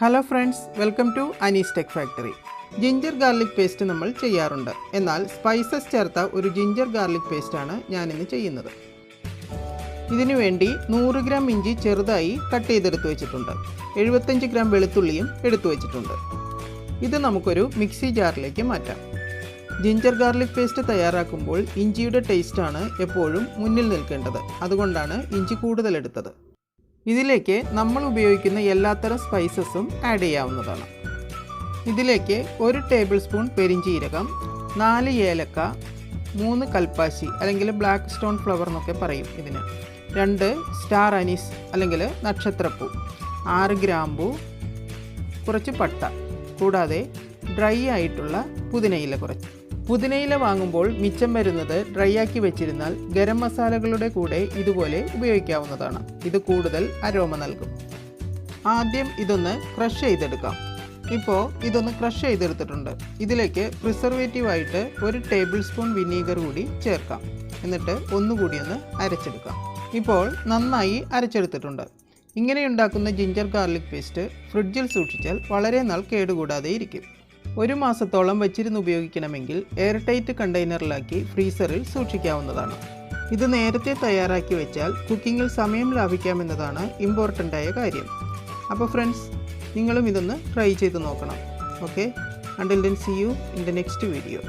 Hello friends, welcome to Ani'sTechFactory. Ginger garlic paste നമ്മൾ ചെയ്യാറുണ്ട്. എന്നാൽ സ്പൈസസ് ചേർത്ത ഒരു ginger garlic paste ആണ് ഞാൻ ഇന്ന് ചെയ്യുന്നത്. ഇതിനു വേണ്ടി 100 ഗ്രാം ഇഞ്ചി ചെറുതായി കട്ട് ചെയ്തെടുത്തു വെച്ചിട്ടുണ്ട്. 75 ഗ്രാം വെളുത്തുള്ളിയും എടുത്തു വെച്ചിട്ടുണ്ട്. ഇത് നമുക്കൊരു മിക്സി ജാറിലേക്ക് മാറ്റാം. ജിഞ്ചർ ഗാർലിക് പേസ്റ്റ് തയ്യാറാക്കുമ്പോൾ ഇഞ്ചിയുടെ ടേസ്റ്റ് ആണ് എപ്പോഴും മുന്നിൽ നിൽക്കേണ്ടത്. അതുകൊണ്ടാണ് ഇഞ്ചി കൂടുതൽ എടുത്തത്. ഇതിലേക്ക് നമ്മൾ ഉപയോഗിക്കുന്ന എല്ലാത്തരം സ്പൈസസും ആഡ് ചെയ്യാവുന്നതാണ്. ഇതിലേക്ക് 1 ടേബിൾ സ്പൂൺ പെരിഞ്ചീരകം, 4 ഏലക്ക, 3 കൽപ്പാശി അല്ലെങ്കിൽ ബ്ലാക്ക് സ്റ്റോൺ ഫ്ലവർ എന്നൊക്കെ പറയും ഇതിന്, 2 സ്റ്റാർ അനീസ് അല്ലെങ്കിൽ നക്ഷത്രപ്പൂ, 6 ഗ്രാമ്പൂ, കുറച്ച് പട്ട, കൂടാതെ ഡ്രൈ ആയിട്ടുള്ള പുതിനയില കുറച്ച്. പുതിനയില വാങ്ങുമ്പോൾ മിച്ചം വരുന്നത് ഡ്രൈ ആക്കി വെച്ചിരുന്നാൽ ഗരം മസാലകളുടെ കൂടെ ഇതുപോലെ ഉപയോഗിക്കാവുന്നതാണ്. ഇത് കൂടുതൽ അരോമ നൽകും. ആദ്യം ഇതൊന്ന് ക്രഷ് ചെയ്തെടുക്കാം. ഇപ്പോൾ ഇതൊന്ന് ക്രഷ് ചെയ്തെടുത്തിട്ടുണ്ട്. ഇതിലേക്ക് പ്രിസർവേറ്റീവായിട്ട് 1 ടേബിൾ സ്പൂൺ വിനീഗർ കൂടി ചേർക്കാം. എന്നിട്ട് ഒന്നുകൂടി ഒന്ന് അരച്ചെടുക്കാം. ഇപ്പോൾ നന്നായി അരച്ചെടുത്തിട്ടുണ്ട്. ഇങ്ങനെ ഉണ്ടാക്കുന്ന ജിഞ്ചർ ഗാർലിക് പേസ്റ്റ് ഫ്രിഡ്ജിൽ സൂക്ഷിച്ചാൽ വളരെ നാൾ കേടുകൂടാതെ ഇരിക്കും. 1 മാസത്തോളം വച്ചിരുന്ന് ഉപയോഗിക്കണമെങ്കിൽ എയർ ടൈറ്റ് കണ്ടെയ്നറിലാക്കി ഫ്രീസറിൽ സൂക്ഷിക്കാവുന്നതാണ്. ഇത് നേരത്തെ തയ്യാറാക്കി വെച്ചാൽ കുക്കിങ്ങിൽ സമയം ലാഭിക്കാമെന്നതാണ് ഇമ്പോർട്ടൻ്റായ കാര്യം. അപ്പോൾ ഫ്രണ്ട്സ്, നിങ്ങളും ഇതൊന്ന് ട്രൈ ചെയ്ത് നോക്കണം. Okay, until then see you in the next video.